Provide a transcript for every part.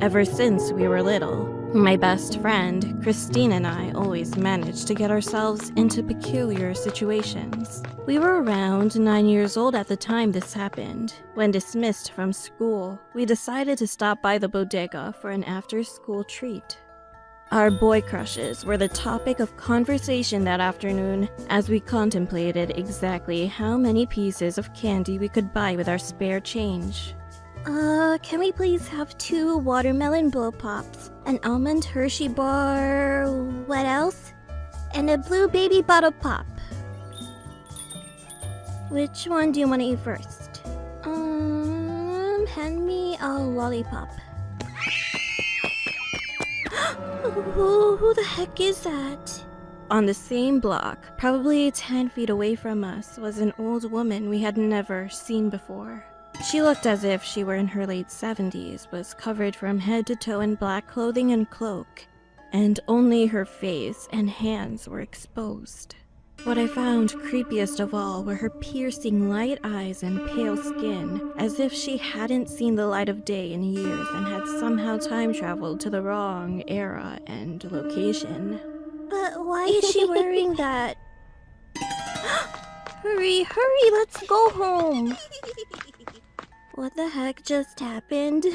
ever since we were little. My best friend, Christine, and I always managed to get ourselves into peculiar situations. We were around 9 years old at the time this happened. When dismissed from school, we decided to stop by the bodega for an after-school treat. Our boy crushes were the topic of conversation that afternoon as we contemplated exactly how many pieces of candy we could buy with our spare change. Can we please have 2 watermelon blow pops, an almond Hershey bar, what else? And a blue baby bottle pop. Which one do you want to eat first? Hand me a lollipop. Who the heck is that? On the same block, probably 10 feet away from us, was an old woman we had never seen before. She looked as if she were in her late 70s, was covered from head to toe in black clothing and cloak, and only her face and hands were exposed. What I found creepiest of all were her piercing light eyes and pale skin, as if she hadn't seen the light of day in years and had somehow time traveled to the wrong era and location. But why is she wearing that? Hurry, let's go home! What the heck just happened?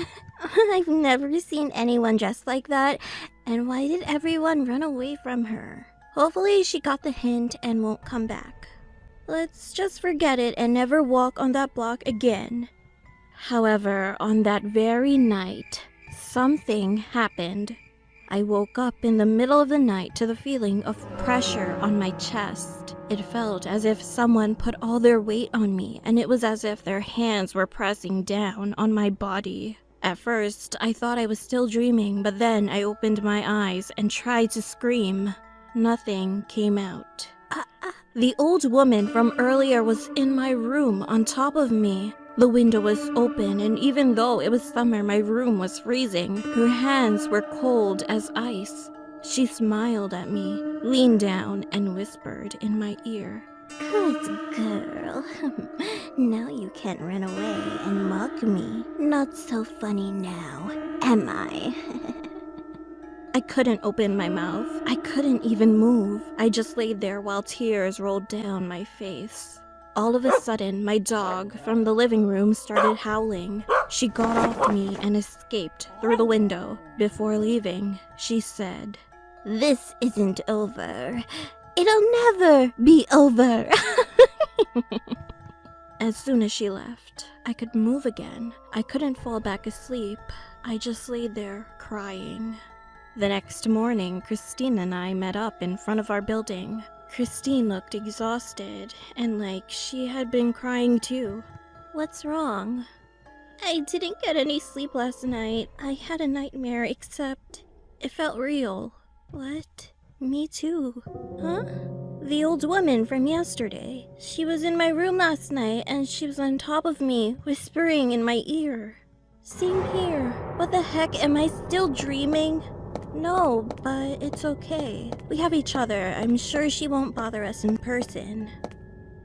I've never seen anyone dressed like that, and why did everyone run away from her? Hopefully she got the hint and won't come back. Let's just forget it and never walk on that block again. However, on that very night, something happened. I woke up in the middle of the night to the feeling of pressure on my chest. It felt as if someone put all their weight on me, and it was as if their hands were pressing down on my body. At first, I thought I was still dreaming, but then I opened my eyes and tried to scream. Nothing came out. The old woman from earlier was in my room on top of me. The window was open, and even though it was summer, my room was freezing. Her hands were cold as ice. She smiled at me, leaned down, and whispered in my ear. Good girl. Now you can't run away and mock me. Not so funny now, am I? I couldn't open my mouth. I couldn't even move. I just laid there while tears rolled down my face. All of a sudden, my dog from the living room started howling. She got off me and escaped through the window. Before leaving, she said, "This isn't over. It'll never be over." As soon as she left, I could move again. I couldn't fall back asleep. I just laid there crying. The next morning, Christine and I met up in front of our building. Christine looked exhausted and like she had been crying too. What's wrong? I didn't get any sleep last night. I had a nightmare, except it felt real. What? Me too. Huh? The old woman from yesterday. She was in my room last night and she was on top of me, whispering in my ear. Same here. What the heck, am I still dreaming? No, but it's okay. We have each other. I'm sure she won't bother us in person.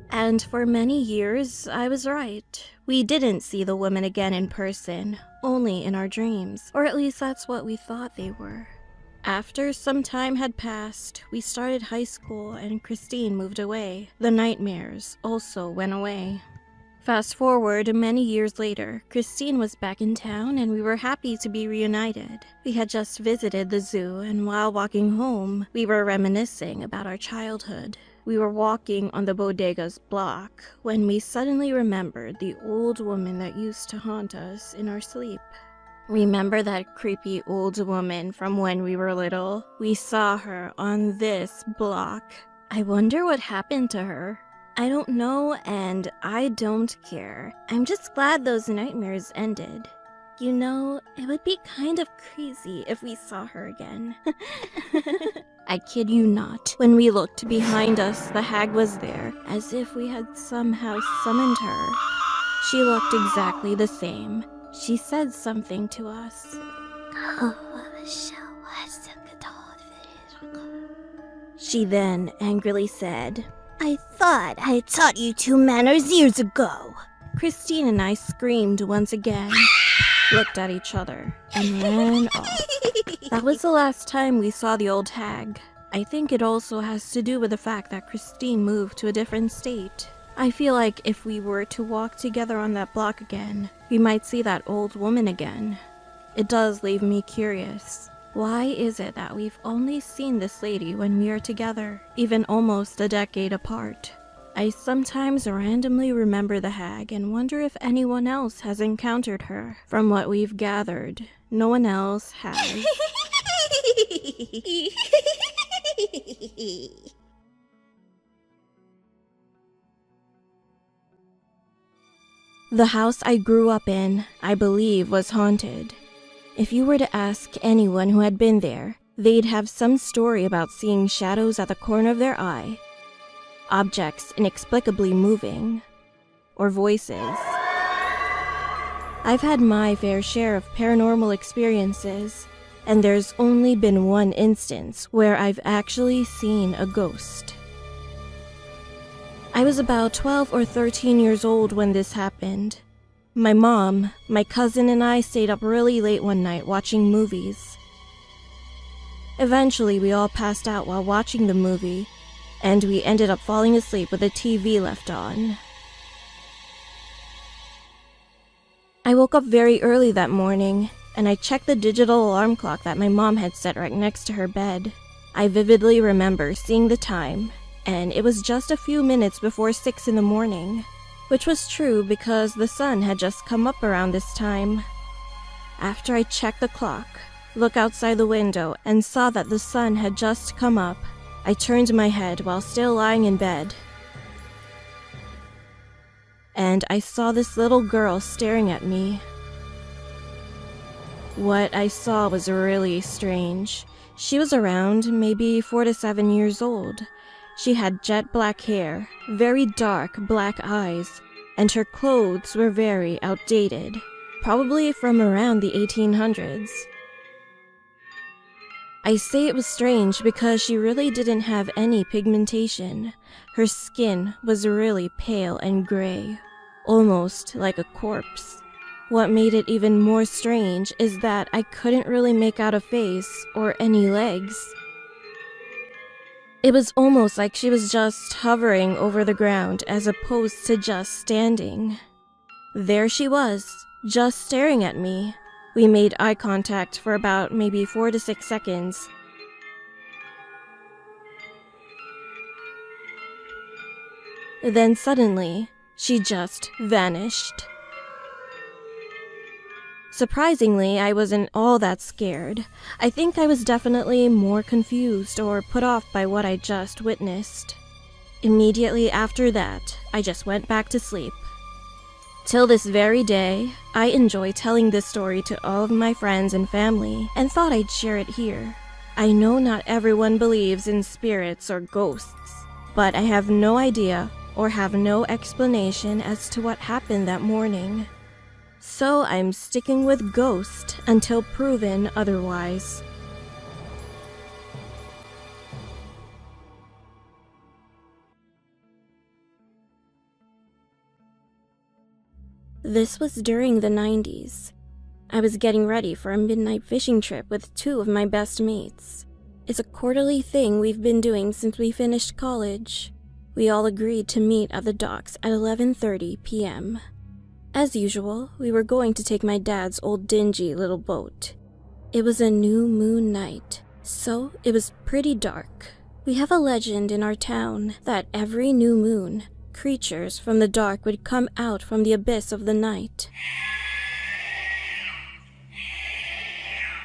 And for many years, I was right. We didn't see the women again in person, only in our dreams. Or at least that's what we thought they were. After some time had passed, we started high school and Christine moved away. The nightmares also went away. Fast forward many years later, Christine was back in town and we were happy to be reunited. We had just visited the zoo and while walking home, we were reminiscing about our childhood. We were walking on the bodega's block when we suddenly remembered the old woman that used to haunt us in our sleep. Remember that creepy old woman from when we were little? We saw her on this block. I wonder what happened to her. I don't know, and I don't care. I'm just glad those nightmares ended. You know, it would be kind of crazy if we saw her again. I kid you not. When we looked behind us, the hag was there, as if we had somehow summoned her. She looked exactly the same. She said something to us. She then angrily said, "I thought I taught you two manners years ago." Christine and I screamed once again. looked at each other, and ran off. That was the last time we saw the old hag. I think it also has to do with the fact that Christine moved to a different state. I feel like if we were to walk together on that block again, we might see that old woman again. It does leave me curious. Why is it that we've only seen this lady when we are together, even almost a decade apart? I sometimes randomly remember the hag and wonder if anyone else has encountered her. From what we've gathered, no one else has. The house I grew up in, I believe, was haunted. If you were to ask anyone who had been there, they'd have some story about seeing shadows at the corner of their eye, objects inexplicably moving, or voices. I've had my fair share of paranormal experiences, and there's only been one instance where I've actually seen a ghost. I was about 12 or 13 years old when this happened. My mom, my cousin, and I stayed up really late one night watching movies. Eventually, we all passed out while watching the movie, and we ended up falling asleep with the TV left on. I woke up very early that morning, and I checked the digital alarm clock that my mom had set right next to her bed. I vividly remember seeing the time, and it was just a few minutes before 6 in the morning, which was true because the sun had just come up around this time. After I checked the clock, looked outside the window, and saw that the sun had just come up, I turned my head while still lying in bed, and I saw this little girl staring at me. What I saw was really strange. She was around maybe 4 to 7 years old. She had jet black hair, very dark black eyes, and her clothes were very outdated, probably from around the 1800s. I say it was strange because she really didn't have any pigmentation. Her skin was really pale and gray, almost like a corpse. What made it even more strange is that I couldn't really make out a face or any legs. It was almost like she was just hovering over the ground as opposed to just standing. There she was, just staring at me. We made eye contact for about maybe 4 to 6 seconds. Then suddenly, she just vanished. Surprisingly, I wasn't all that scared. I think I was definitely more confused or put off by what I just witnessed. Immediately after that, I just went back to sleep. Till this very day, I enjoy telling this story to all of my friends and family, and thought I'd share it here. I know not everyone believes in spirits or ghosts, but I have no idea or have no explanation as to what happened that morning. So I'm sticking with ghost until proven otherwise. This was during the 90s. I was getting ready for a midnight fishing trip with 2 of my best mates. It's a quarterly thing we've been doing since we finished college. We all agreed to meet at the docks at 11:30 p.m. As usual, we were going to take my dad's old dingy little boat. It was a new moon night, so it was pretty dark. We have a legend in our town that every new moon, creatures from the dark would come out from the abyss of the night.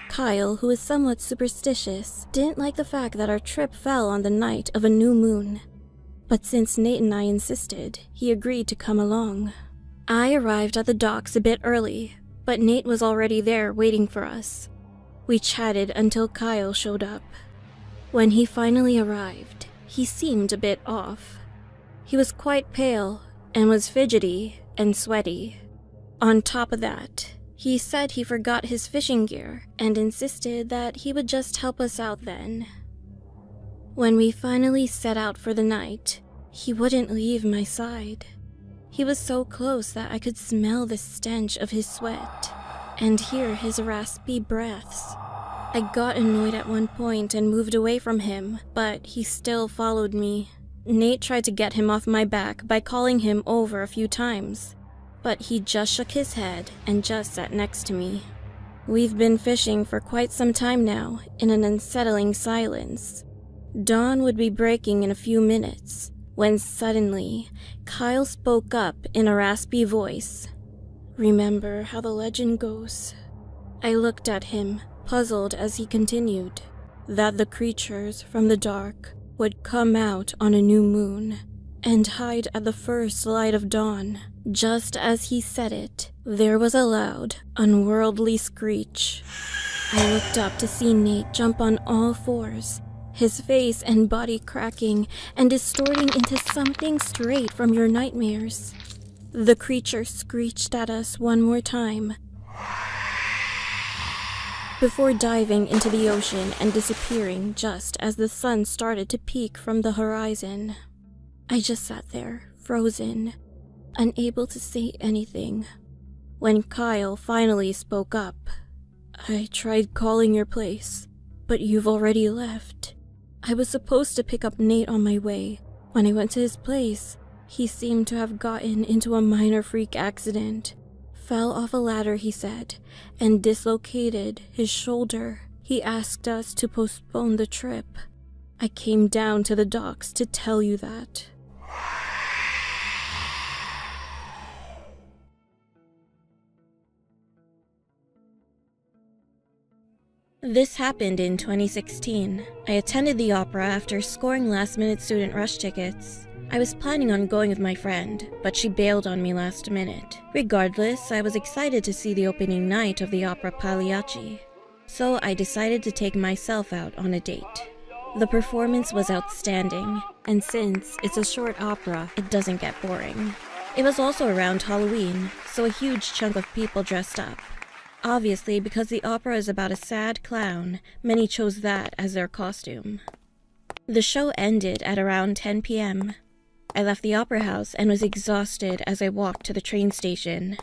Kyle, who is somewhat superstitious, didn't like the fact that our trip fell on the night of a new moon. But since Nate and I insisted, he agreed to come along. I arrived at the docks a bit early, but Nate was already there waiting for us. We chatted until Kyle showed up. When he finally arrived, he seemed a bit off. He was quite pale and was fidgety and sweaty. On top of that, he said he forgot his fishing gear and insisted that he would just help us out then. When we finally set out for the night, he wouldn't leave my side. He was so close that I could smell the stench of his sweat, and hear his raspy breaths. I got annoyed at one point and moved away from him, but he still followed me. Nate tried to get him off my back by calling him over a few times, but he just shook his head and just sat next to me. We've been fishing for quite some time now, in an unsettling silence. Dawn would be breaking in a few minutes, when suddenly, Kyle spoke up in a raspy voice. "Remember how the legend goes?" I looked at him, puzzled as he continued, "that the creatures from the dark would come out on a new moon and hide at the first light of dawn." Just as he said it, there was a loud, unworldly screech. I looked up to see Nate jump on all fours, his face and body cracking and distorting into something straight from your nightmares. The creature screeched at us one more time, before diving into the ocean and disappearing just as the sun started to peek from the horizon. I just sat there, frozen, unable to say anything. When Kyle finally spoke up, "I tried calling your place, but you've already left. I was supposed to pick up Nate on my way. When I went to his place, he seemed to have gotten into a minor freak accident. Fell off a ladder, he said, and dislocated his shoulder. He asked us to postpone the trip. I came down to the docks to tell you that." This happened in 2016. I attended the opera after scoring last-minute student rush tickets. I was planning on going with my friend, but she bailed on me last minute. Regardless, I was excited to see the opening night of the opera Pagliacci, so I decided to take myself out on a date. The performance was outstanding, and since it's a short opera, it doesn't get boring. It was also around Halloween, so a huge chunk of people dressed up. Obviously, because the opera is about a sad clown, many chose that as their costume. The show ended at around 10 p.m. I left the opera house and was exhausted as I walked to the train station.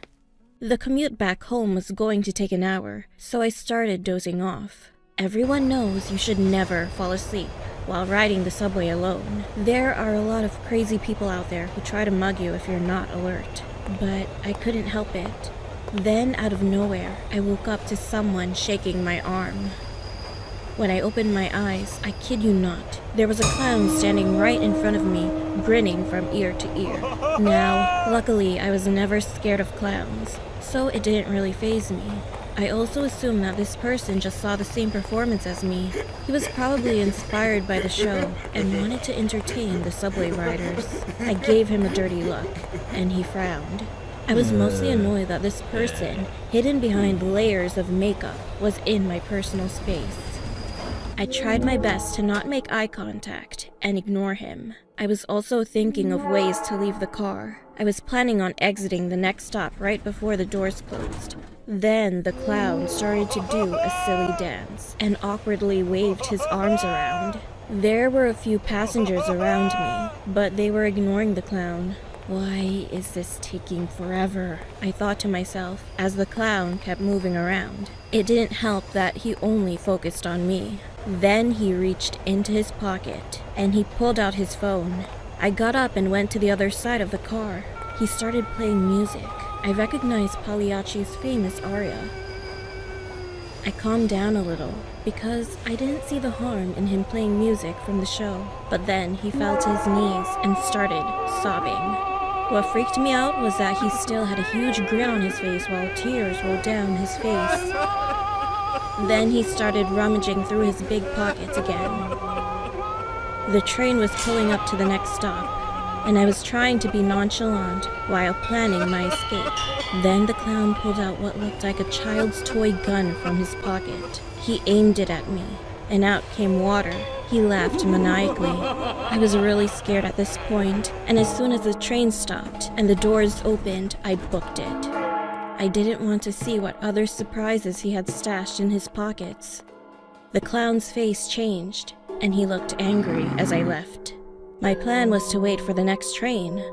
The commute back home was going to take an hour, so I started dozing off. Everyone knows you should never fall asleep while riding the subway alone. There are a lot of crazy people out there who try to mug you if you're not alert, but I couldn't help it. Then, out of nowhere, I woke up to someone shaking my arm. When I opened my eyes, I kid you not, there was a clown standing right in front of me, grinning from ear to ear. Now, luckily, I was never scared of clowns, so it didn't really faze me. I also assumed that this person just saw the same performance as me. He was probably inspired by the show and wanted to entertain the subway riders. I gave him a dirty look, and he frowned. I was mostly annoyed that this person, hidden behind layers of makeup, was in my personal space. I tried my best to not make eye contact and ignore him. I was also thinking of ways to leave the car. I was planning on exiting the next stop right before the doors closed. Then the clown started to do a silly dance and awkwardly waved his arms around. There were a few passengers around me, but they were ignoring the clown. Why is this taking forever? I thought to myself as the clown kept moving around. It didn't help that he only focused on me. Then he reached into his pocket and he pulled out his phone. I got up and went to the other side of the car. He started playing music. I recognized Pagliacci's famous aria. I calmed down a little because I didn't see the harm in him playing music from the show. But then he fell to his knees and started sobbing. What freaked me out was that he still had a huge grin on his face while tears rolled down his face. Then he started rummaging through his big pockets again. The train was pulling up to the next stop, and I was trying to be nonchalant while planning my escape. Then the clown pulled out what looked like a child's toy gun from his pocket. He aimed it at me, and out came water. He laughed maniacally. I was really scared at this point, and as soon as the train stopped and the doors opened, I booked it. I didn't want to see what other surprises he had stashed in his pockets. The clown's face changed, and he looked angry as I left. My plan was to wait for the next train,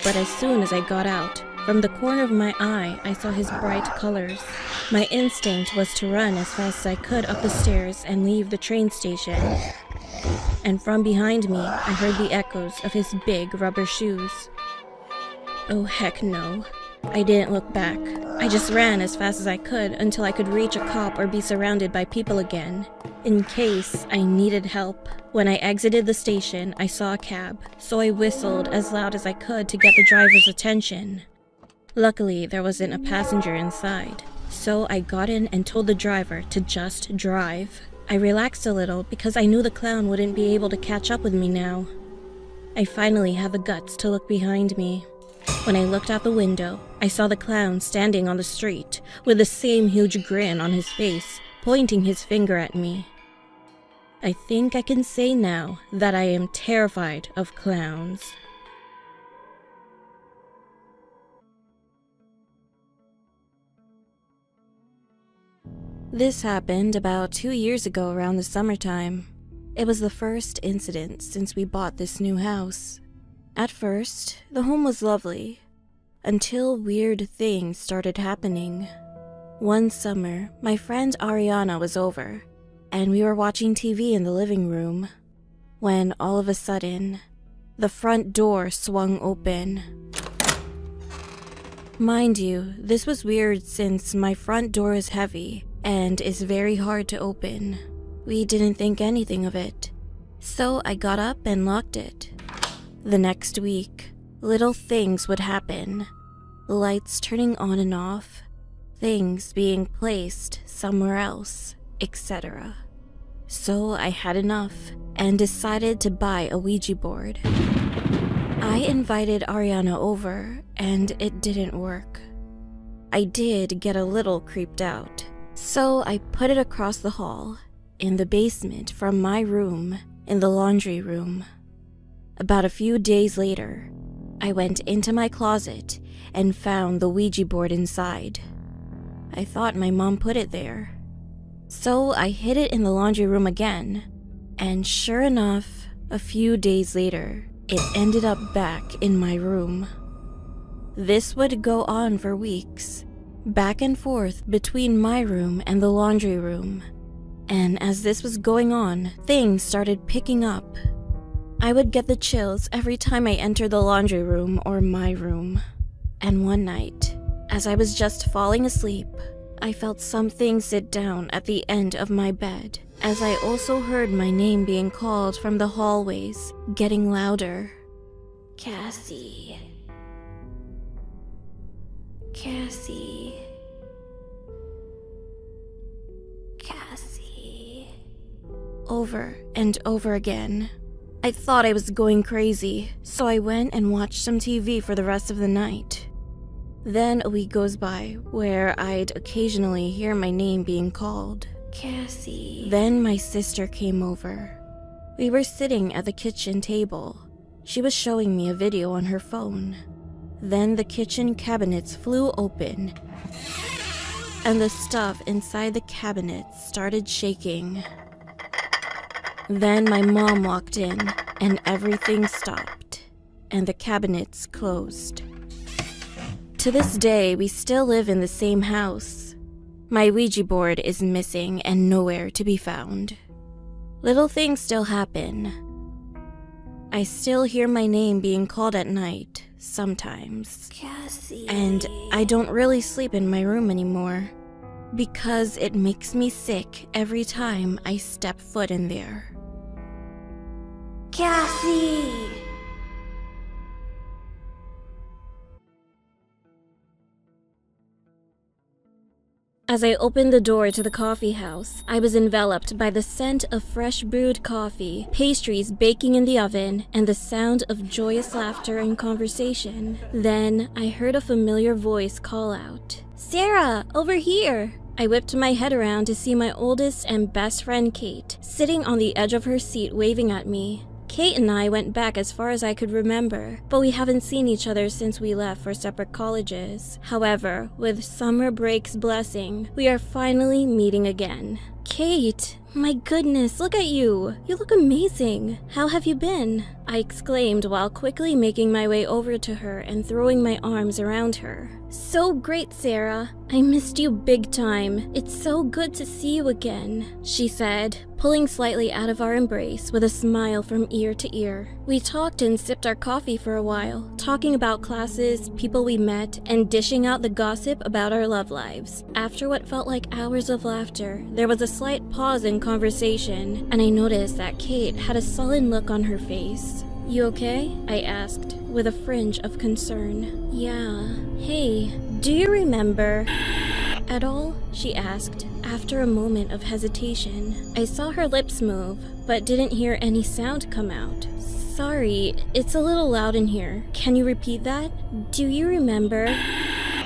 but as soon as I got out, From the corner of my eye, I saw his bright colors. My instinct was to run as fast as I could up the stairs and leave the train station. And from behind me, I heard the echoes of his big rubber shoes. Oh heck no. I didn't look back. I just ran as fast as I could until I could reach a cop or be surrounded by people again, in case I needed help. When I exited the station, I saw a cab, so I whistled as loud as I could to get the driver's attention. Luckily, there wasn't a passenger inside, so I got in and told the driver to just drive. I relaxed a little because I knew the clown wouldn't be able to catch up with me now. I finally had the guts to look behind me. When I looked out the window, I saw the clown standing on the street with the same huge grin on his face, pointing his finger at me. I think I can say now that I am terrified of clowns. This happened about 2 years ago around the summertime. It was the first incident since we bought this new house. At first, the home was lovely, until weird things started happening. One summer, my friend Ariana was over, and we were watching TV in the living room, when all of a sudden, the front door swung open. Mind you, this was weird since my front door is heavy and is very hard to open. We didn't think anything of it, so I got up and locked it. The next week, little things would happen. Lights turning on and off, things being placed somewhere else, etc. So I had enough and decided to buy a Ouija board. I invited Ariana over and it didn't work. I did get a little creeped out, so I put it across the hall, in the basement from my room, in the laundry room. About a few days later, I went into my closet and found the Ouija board inside. I thought my mom put it there. So I hid it in the laundry room again, and sure enough, a few days later, it ended up back in my room. This would go on for weeks, back and forth between my room and the laundry room. And as this was going on, things started picking up. I would get the chills every time I entered the laundry room or my room. And one night, as I was just falling asleep, I felt something sit down at the end of my bed, as I also heard my name being called from the hallways, getting louder. Cassie. Cassie. Cassie. Over and over again. I thought I was going crazy, so I went and watched some TV for the rest of the night. Then a week goes by where I'd occasionally hear my name being called. Cassie. Then my sister came over. We were sitting at the kitchen table. She was showing me a video on her phone. Then the kitchen cabinets flew open, and the stuff inside the cabinets started shaking. Then my mom walked in, and everything stopped, and the cabinets closed. To this day, we still live in the same house. My Ouija board is missing and nowhere to be found. Little things still happen. I still hear my name being called at night, sometimes. Cassie. And I don't really sleep in my room anymore, because it makes me sick every time I step foot in there. Cassie! As I opened the door to the coffee house, I was enveloped by the scent of fresh brewed coffee, pastries baking in the oven, and the sound of joyous laughter and conversation. Then I heard a familiar voice call out, "Sarah, over here!" I whipped my head around to see my oldest and best friend Kate, sitting on the edge of her seat waving at me. Kate and I went back as far as I could remember, but we haven't seen each other since we left for separate colleges. However, with summer break's blessing, we are finally meeting again. Kate, My goodness, look at you! You look amazing! How have you been? I exclaimed while quickly making my way over to her and throwing my arms around her. So great, Sarah. I missed you big time. It's so good to see you again, she said, pulling slightly out of our embrace with a smile from ear to ear. We talked and sipped our coffee for a while, talking about classes, people we met, and dishing out the gossip about our love lives. After what felt like hours of laughter, there was a slight pause in conversation, and I noticed that Kate had a sullen look on her face. You okay? I asked, with a fringe of concern. Yeah. Hey, do you remember at all? She asked, after a moment of hesitation. I saw her lips move, but didn't hear any sound come out. Sorry, it's a little loud in here. Can you repeat that? Do you remember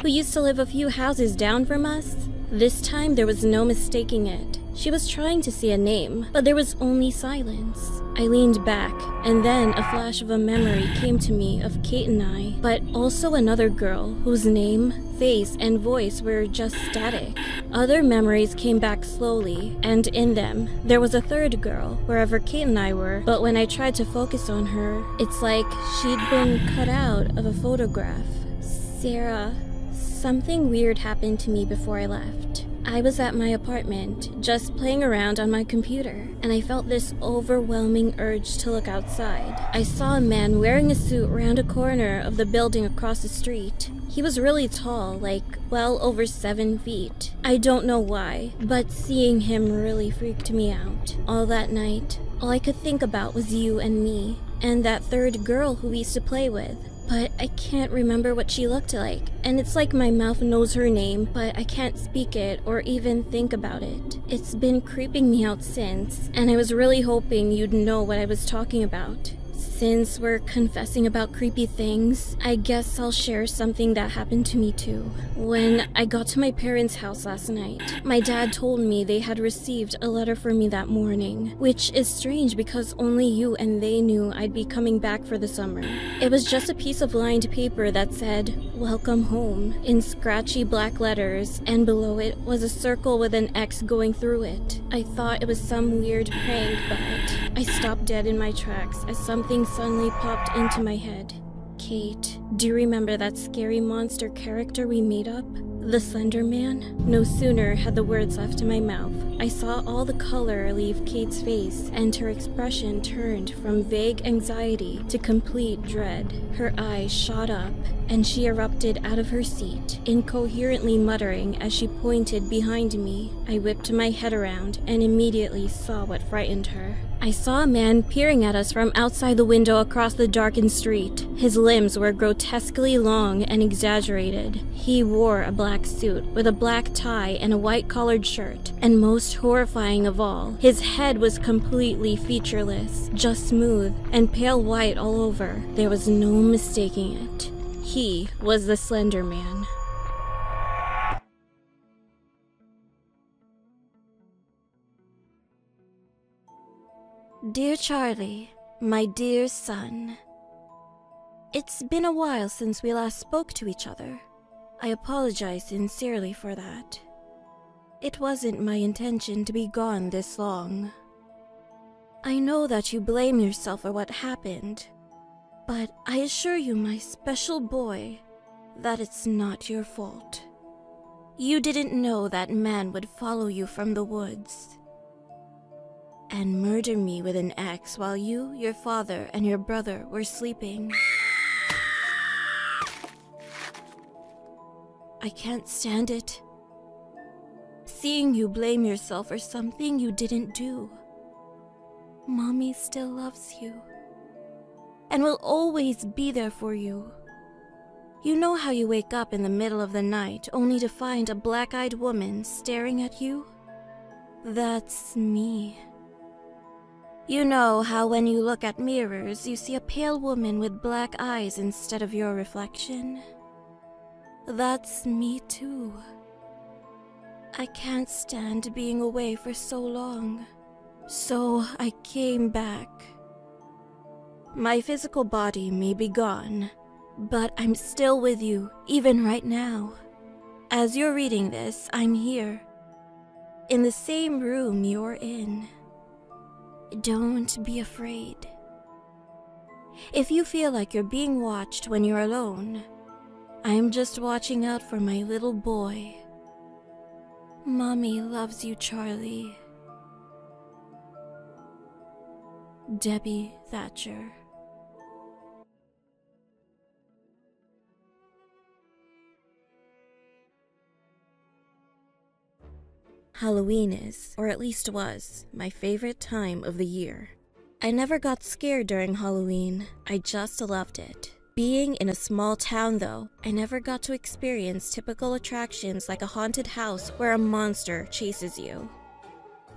who used to live a few houses down from us? This time there was no mistaking it. She was trying to say a name, but there was only silence. I leaned back, and then a flash of a memory came to me of Kate and I, but also another girl whose name, face, and voice were just static. Other memories came back slowly, and in them, there was a third girl, wherever Kate and I were, but when I tried to focus on her, it's like she'd been cut out of a photograph. Sarah, something weird happened to me before I left. I was at my apartment, just playing around on my computer, and I felt this overwhelming urge to look outside. I saw a man wearing a suit round a corner of the building across the street. He was really tall, like, well over 7 feet. I don't know why, but seeing him really freaked me out. All that night, all I could think about was you and me, and that third girl who we used to play with. But I can't remember what she looked like, and it's like my mouth knows her name, but I can't speak it or even think about it. It's been creeping me out since, and I was really hoping you'd know what I was talking about. Since we're confessing about creepy things, I guess I'll share something that happened to me too. When I got to my parents' house last night, my dad told me they had received a letter for me that morning, which is strange because only you and they knew I'd be coming back for the summer. It was just a piece of lined paper that said, "Welcome home," in scratchy black letters, and below it was a circle with an X going through it. I thought it was some weird prank, but I stopped dead in my tracks as something suddenly popped into my head. Kate, do you remember that scary monster character we made up? The Slender Man? No sooner had the words left my mouth, I saw all the color leave Kate's face, and her expression turned from vague anxiety to complete dread. Her eyes shot up, and she erupted out of her seat, incoherently muttering as she pointed behind me. I whipped my head around and immediately saw what frightened her. I saw a man peering at us from outside the window across the darkened street. His limbs were grotesquely long and exaggerated. He wore a black suit with a black tie and a white-collared shirt, and most horrifying of all, his head was completely featureless, just smooth and pale white all over. There was no mistaking it. He was the Slender Man. Dear Charlie, my dear son. It's been a while since we last spoke to each other. I apologize sincerely for that. It wasn't my intention to be gone this long. I know that you blame yourself for what happened, but I assure you, my special boy, that it's not your fault. You didn't know that man would follow you from the woods and murder me with an axe while you, your father, and your brother were sleeping. I can't stand it. Seeing you blame yourself for something you didn't do. Mommy still loves you and will always be there for you. You know how you wake up in the middle of the night only to find a black-eyed woman staring at you? That's me. You know how when you look at mirrors, you see a pale woman with black eyes instead of your reflection? That's me too. I can't stand being away for so long, so I came back. My physical body may be gone, but I'm still with you, even right now. As you're reading this, I'm here. in the same room you're in. Don't be afraid. If you feel like you're being watched when you're alone, I'm just watching out for my little boy. Mommy loves you, Charlie. Debbie Thatcher. Halloween is, or at least was, my favorite time of the year. I never got scared during Halloween, I just loved it. Being in a small town though, I never got to experience typical attractions like a haunted house where a monster chases you.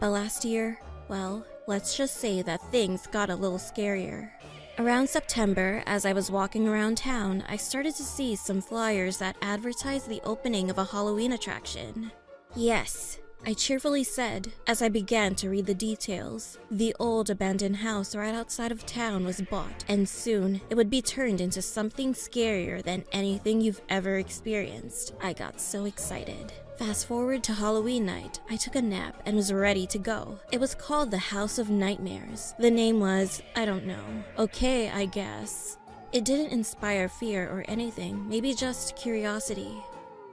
But last year, well, let's just say that things got a little scarier. Around September, as I was walking around town, I started to see some flyers that advertised the opening of a Halloween attraction. Yes, I cheerfully said, as I began to read the details. The old abandoned house right outside of town was bought, and soon it would be turned into something scarier than anything you've ever experienced. I got so excited. Fast forward to Halloween night, I took a nap and was ready to go. It was called the House of Nightmares. The name was, I don't know, okay, I guess. It didn't inspire fear or anything, maybe just curiosity.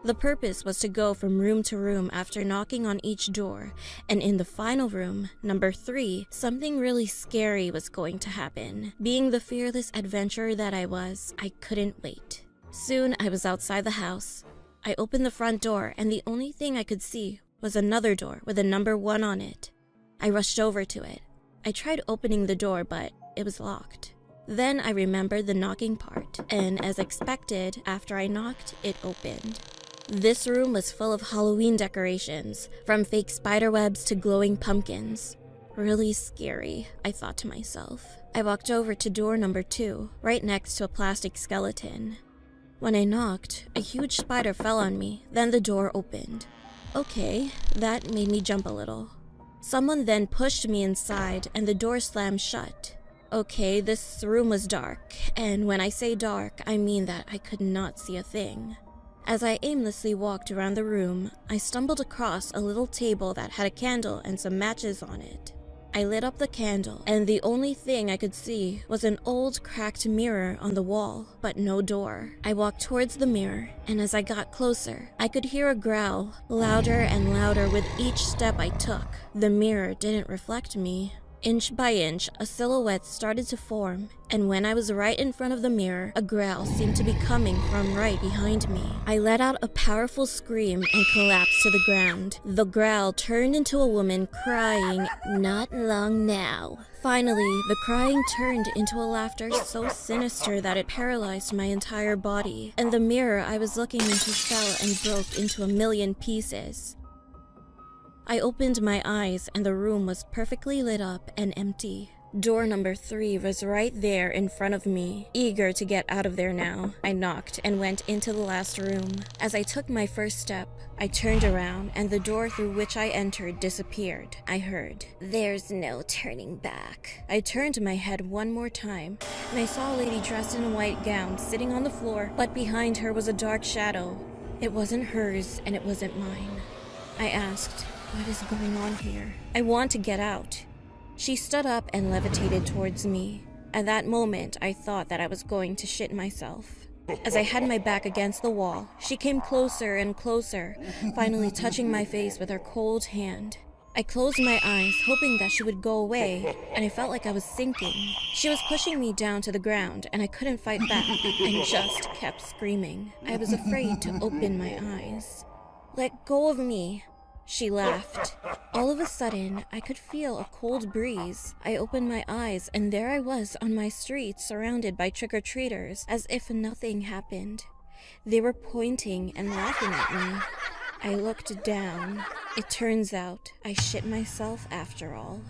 The purpose was to go from room to room after knocking on each door, and in the final room, number 3, something really scary was going to happen. Being the fearless adventurer that I was, I couldn't wait. Soon I was outside the house. I opened the front door, and the only thing I could see was another door with a number 1 on it. I rushed over to it. I tried opening the door, but it was locked. Then I remembered the knocking part, and as expected, after I knocked, it opened. This room was full of Halloween decorations, from fake spiderwebs to glowing pumpkins. Really scary, I thought to myself. I walked over to door number 2, right next to a plastic skeleton. When I knocked, a huge spider fell on me, then the door opened. Okay, that made me jump a little. Someone then pushed me inside and the door slammed shut. Okay, this room was dark, and when I say dark, I mean that I could not see a thing. As I aimlessly walked around the room, I stumbled across a little table that had a candle and some matches on it. I lit up the candle, and the only thing I could see was an old cracked mirror on the wall, but no door. I walked towards the mirror, and as I got closer, I could hear a growl, louder and louder with each step I took. The mirror didn't reflect me. Inch by inch, a silhouette started to form, and when I was right in front of the mirror, a growl seemed to be coming from right behind me. I let out a powerful scream and collapsed to the ground. The growl turned into a woman crying, "Not long now." Finally, the crying turned into a laughter so sinister that it paralyzed my entire body, and the mirror I was looking into fell and broke into a million pieces. I opened my eyes and the room was perfectly lit up and empty. Door number 3 was right there in front of me. Eager to get out of there now, I knocked and went into the last room. As I took my first step, I turned around and the door through which I entered disappeared. I heard, "There's no turning back." I turned my head one more time and I saw a lady dressed in a white gown sitting on the floor, but behind her was a dark shadow. It wasn't hers and it wasn't mine. I asked, "What is going on here? I want to get out." She stood up and levitated towards me. At that moment, I thought that I was going to shit myself. As I had my back against the wall, she came closer and closer, finally touching my face with her cold hand. I closed my eyes, hoping that she would go away, and I felt like I was sinking. She was pushing me down to the ground, and I couldn't fight back, and just kept screaming. I was afraid to open my eyes. "Let go of me," she laughed. All of a sudden, I could feel a cold breeze. I opened my eyes, and there I was on my street, surrounded by trick-or-treaters, as if nothing happened. They were pointing and laughing at me. I looked down. It turns out I shit myself after all.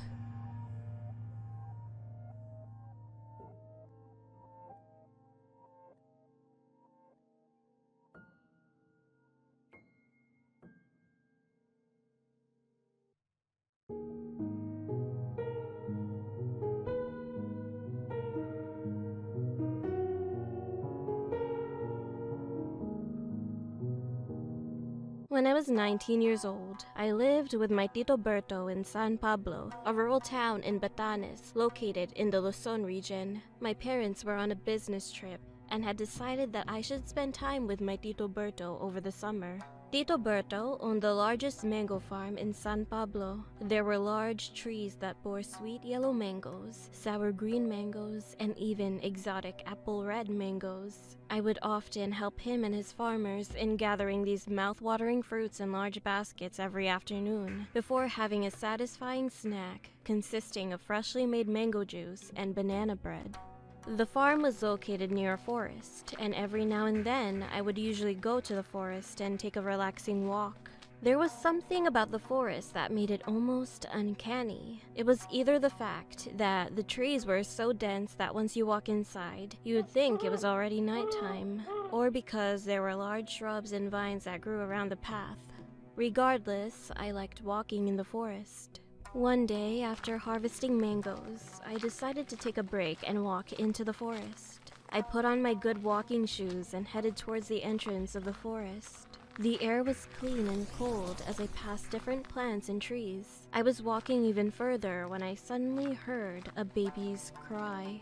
When I was 19 years old, I lived with my Tito Berto in San Pablo, a rural town in Batanes located in the Luzon region. My parents were on a business trip and had decided that I should spend time with my Tito Berto over the summer. Tito Berto owned the largest mango farm in San Pablo. There were large trees that bore sweet yellow mangoes, sour green mangoes, and even exotic apple red mangoes. I would often help him and his farmers in gathering these mouth-watering fruits in large baskets every afternoon, before having a satisfying snack consisting of freshly made mango juice and banana bread. The farm was located near a forest, and every now and then I would usually go to the forest and take a relaxing walk. There was something about the forest that made it almost uncanny. It was either the fact that the trees were so dense that once you walk inside, you would think it was already nighttime, or because there were large shrubs and vines that grew around the path. Regardless, I liked walking in the forest. One day, after harvesting mangoes, I decided to take a break and walk into the forest. I put on my good walking shoes and headed towards the entrance of the forest. The air was clean and cold as I passed different plants and trees. I was walking even further when I suddenly heard a baby's cry.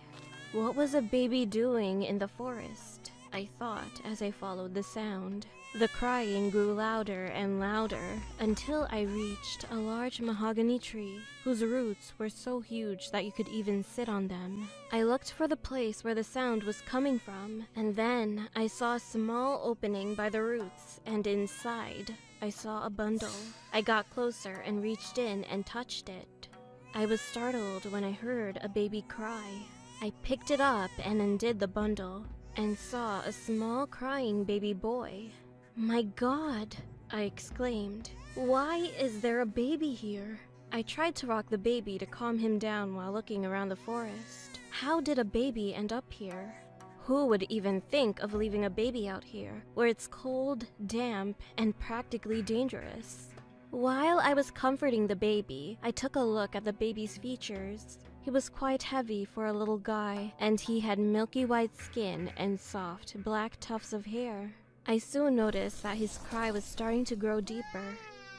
What was a baby doing in the forest? I thought as I followed the sound. The crying grew louder and louder until I reached a large mahogany tree whose roots were so huge that you could even sit on them. I looked for the place where the sound was coming from, and then I saw a small opening by the roots, and inside I saw a bundle. I got closer and reached in and touched it. I was startled when I heard a baby cry. I picked it up and undid the bundle and saw a small crying baby boy. "My God," I exclaimed. "Why is there a baby here?" I tried to rock the baby to calm him down while looking around the forest. How did a baby end up here? Who would even think of leaving a baby out here, where it's cold, damp, and practically dangerous? While I was comforting the baby, I took a look at the baby's features. He was quite heavy for a little guy, and he had milky white skin and soft, black tufts of hair. I soon noticed that his cry was starting to grow deeper.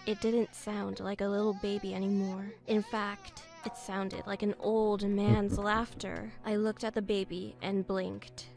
It didn't sound like a little baby anymore. In fact, it sounded like an old man's laughter. I looked at the baby and blinked.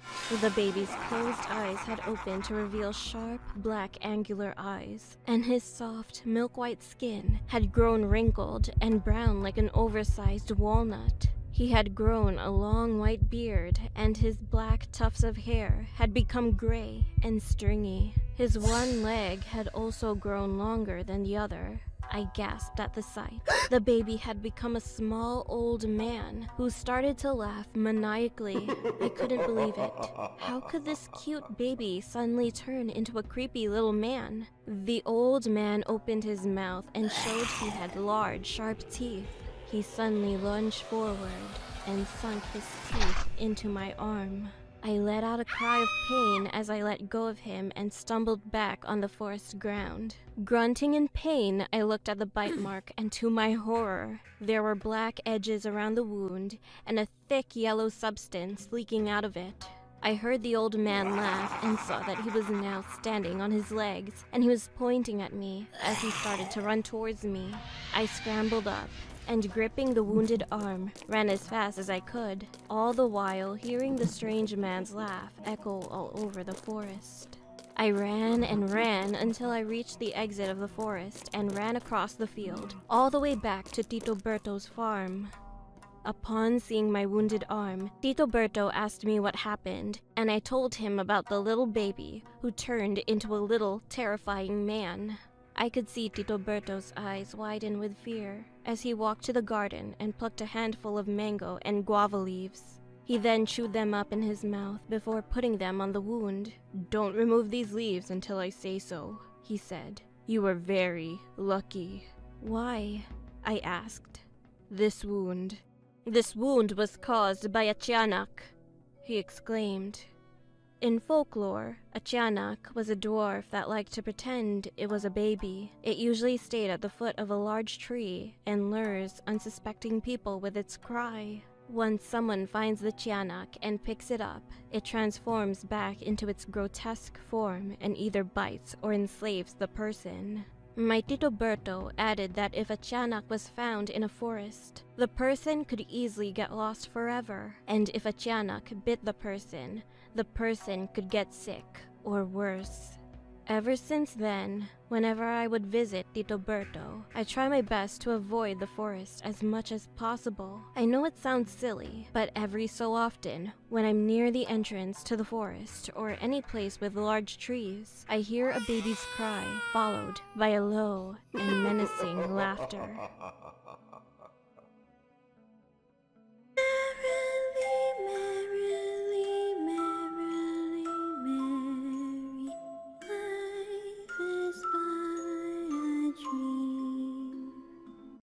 The baby's closed eyes had opened to reveal sharp, black, angular eyes, and his soft, milk-white skin had grown wrinkled and brown like an oversized walnut. He had grown a long white beard, and his black tufts of hair had become gray and stringy. His one leg had also grown longer than the other. I gasped at the sight. The baby had become a small old man who started to laugh maniacally. I couldn't believe it. How could this cute baby suddenly turn into a creepy little man? The old man opened his mouth and showed he had large, sharp teeth. He suddenly lunged forward and sunk his teeth into my arm. I let out a cry of pain as I let go of him and stumbled back on the forest ground. Grunting in pain, I looked at the bite mark, and to my horror, there were black edges around the wound and a thick yellow substance leaking out of it. I heard the old man laugh and saw that he was now standing on his legs, and he was pointing at me as he started to run towards me. I scrambled up and, gripping the wounded arm, ran as fast as I could, all the while hearing the strange man's laugh echo all over the forest. I ran and ran until I reached the exit of the forest and ran across the field, all the way back to Tito Berto's farm. Upon seeing my wounded arm, Tito Berto asked me what happened, and I told him about the little baby who turned into a little, terrifying man. I could see Tito Berto's eyes widen with fear as he walked to the garden and plucked a handful of mango and guava leaves. He then chewed them up in his mouth before putting them on the wound. "Don't remove these leaves until I say so," he said. "You were very lucky." "Why?" I asked. This wound was caused by a tiyanak," he exclaimed. In folklore, a tiyanak was a dwarf that liked to pretend it was a baby. It usually stayed at the foot of a large tree and lures unsuspecting people with its cry. Once someone finds the tiyanak and picks it up, it transforms back into its grotesque form and either bites or enslaves the person. My Tito Berto added that if a tiyanak was found in a forest, the person could easily get lost forever, and if a tiyanak bit the person could get sick or worse. Ever since then, whenever I would visit Tito Berto, I try my best to avoid the forest as much as possible. I know it sounds silly, but every so often, when I'm near the entrance to the forest or any place with large trees, I hear a baby's cry followed by a low and menacing laughter.